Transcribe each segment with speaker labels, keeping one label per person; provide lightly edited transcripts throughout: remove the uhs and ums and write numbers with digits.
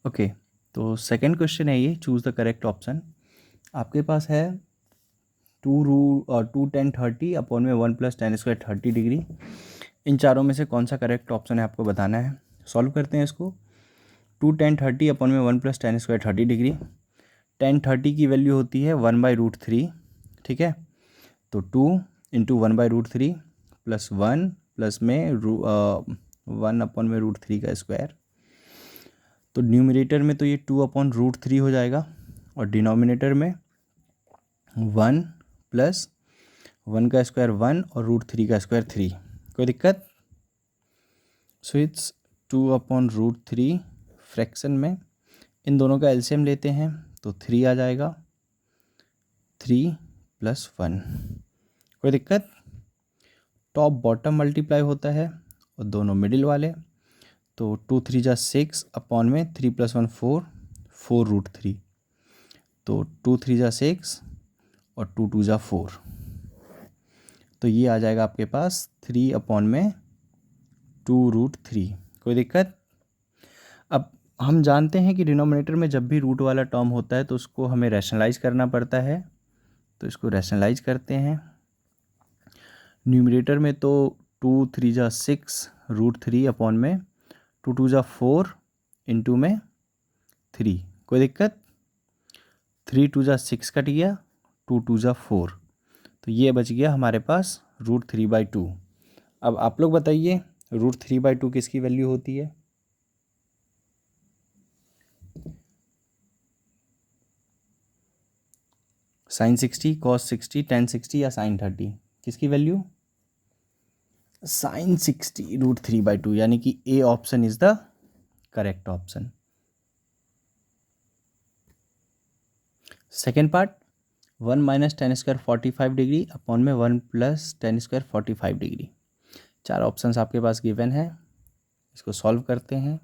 Speaker 1: Okay, तो second question है ये, चूज़ द करेक्ट ऑप्शन। आपके पास है 2 tan 30 अपॉन में 1 + tan² 30 डिग्री। इन चारों में से कौन सा करेक्ट ऑप्शन है आपको बताना है। सॉल्व करते हैं इसको। 2 tan 30 अपॉन में 1 + tan² 30 डिग्री। tan 30 की वैल्यू होती है 1/√3, ठीक है। तो 2 × 1/√3 प्लस 1 प्लस में 1 अपॉन में √3 का स्क्वायर। तो न्यूमरेटर में तो ये 2/√3 हो जाएगा और डिनोमिनेटर में 1 + 1 का स्क्वायर 1 और √3 का स्क्वायर 3। कोई दिक्कत? सो इट्स 2/√3 फ्रैक्शन में इन दोनों का एलसीएम लेते हैं तो 3 आ जाएगा, 3 + 1। कोई दिक्कत? टॉप बॉटम मल्टीप्लाई होता है और दोनों मिडिल वाले। तो 2 × 3 = 6 अपॉन में 3 + 1 4, 4√3। तो 2 × 3 = 6 और 2 × 2 = 4। तो ये आ जाएगा आपके पास 3 अपॉन में 2√3। कोई दिक्कत? अब हम जानते हैं कि डिनोमिनेटर में जब भी रूट वाला टर्म होता है तो उसको हमें रैशनलाइज करना पड़ता है। तो इसको रैशनलाइज करते हैं। न्यूमरेटर में तो 2 × 3 = 6 √3 अपॉन में 2 × 2 = 4 इंटू में 3। कोई दिक्कत? 3 × 2 = 6 कट गया, 2 × 2 = 4। तो ये बच गया हमारे पास √3/2। अब आप लोग बताइए √3/2 किसकी वैल्यू होती है? sin 60, cos 60, tan 60 या sin 30? किसकी वैल्यू? sin 60 √3/2, यानी कि A option is the correct option. Second part, 1 - tan² 45 degree upon में 1 + tan² 45 डिग्री। चार ऑप्शंस आपके पास गिवन है, इसको सॉल्व करते हैं।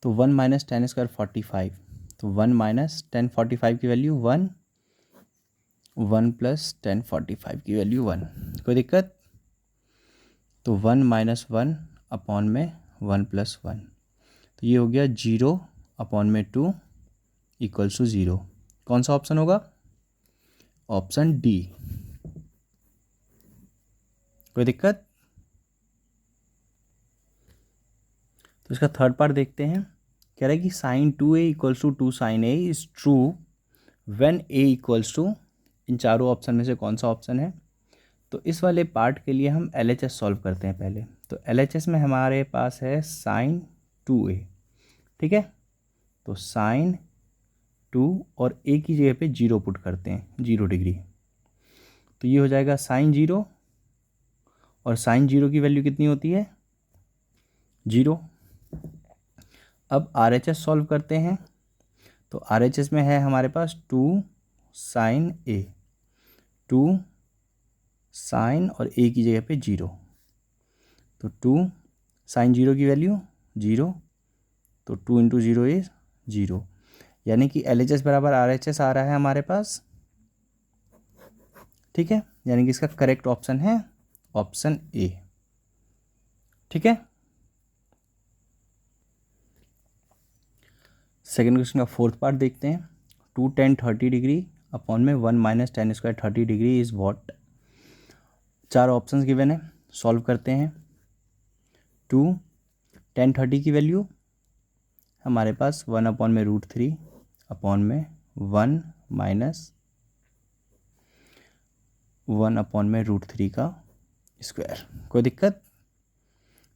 Speaker 1: तो 1 - tan² 45, तो 1 - tan 45 की वैल्यू 1, 1 + tan 45 की वैल्यू 1। कोई दिक्कत? तो 1 - 1 अपॉन में 1 + 1, तो ये हो गया 0 अपॉन में 2 = 0। कौन सा ऑप्शन होगा? Option D. कोई दिक्कत? तो इसका थर्ड पार्ट देखते हैं। कह रहा है कि sin 2a = 2 sin a is true when a = इन चारों ऑप्शन में से कौन सा ऑप्शन है? तो इस वाले पार्ट के लिए हम LHS सॉल्व करते हैं पहले। तो LHS में हमारे पास है sin 2a, ठीक है। तो sin 2 और a की जगह पे 0 पुट करते हैं, 0 डिग्री। तो ये हो जाएगा sin 0, और sin 0 की वैल्यू कितनी होती है? 0। अब RHS सॉल्व करते हैं। तो RHS में है हमारे पास 2 sin a, 2 sin और a की जगह पे 0। तो 2 sin 0 की वैल्यू 0, तो 2 × 0 इज 0, यानी कि LHS बराबर RHS आ रहा है हमारे पास, ठीक है। यानी कि इसका करेक्ट ऑप्शन है ऑप्शन ए, ठीक है। सेकेंड क्वेश्चन का फोर्थ पार्ट देखते हैं। 2 tan 30 डिग्री अपॉन में 1 - tan² 30 डिग्री इज व्हाट? चार ऑप्शंस गिवन है, सॉल्व करते हैं। 2 tan 30 की वैल्यू हमारे पास 1 अपॉन में √3 अपॉन में 1 - 1 अपॉन में √3 का स्क्वायर। कोई दिक्कत?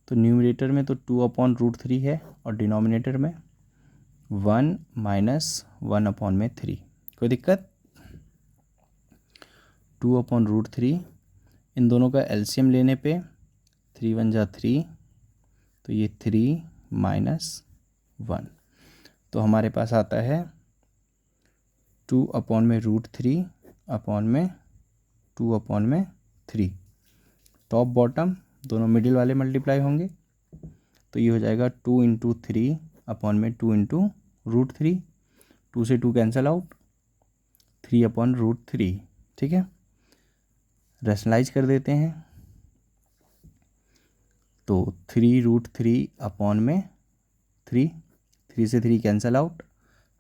Speaker 1: तो न्यूमरेटर में तो 2 अपॉन √3 है और डिनोमिनेटर में 1 - 1 अपॉन में 3। कोई दिक्कत? 2 अपॉन √3, इन दोनों का एलसीएम लेने पे 3 × 1 = 3, तो ये 3 - 1, तो हमारे पास आता है 2 अपॉन में √3 अपॉन में 2 अपॉन में 3। टॉप बॉटम दोनों मिडिल वाले मल्टीप्लाई होंगे, तो ये हो जाएगा 2 × 3 अपॉन में 2 × √3। 2 से 2 कैंसिल आउट, 3 अपॉन √3, ठीक है। रैशनलाइज कर देते हैं। तो 3 √3 अपॉन में 3, 3 से 3 कैंसिल आउट,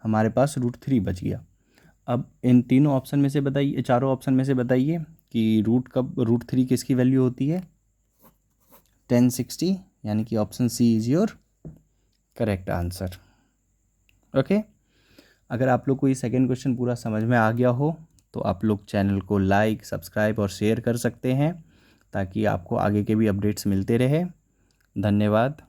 Speaker 1: हमारे पास √3 बच गया। अब इन तीनों ऑप्शन में से बताइए, चारों ऑप्शन में से बताइए कि √3 किसकी वैल्यू होती है? 1060, यानी कि option C is your correct answer. Okay, अगर आप लोग को ये सेकेंड क्वेश्चन पूरा समझ में आ गया हो तो आप लोग चैनल को लाइक, सब्सक्राइब और शेयर कर सकते हैं ताकि आपको आगे के भी अपडेट्स मिलते रहे। धन्यवाद।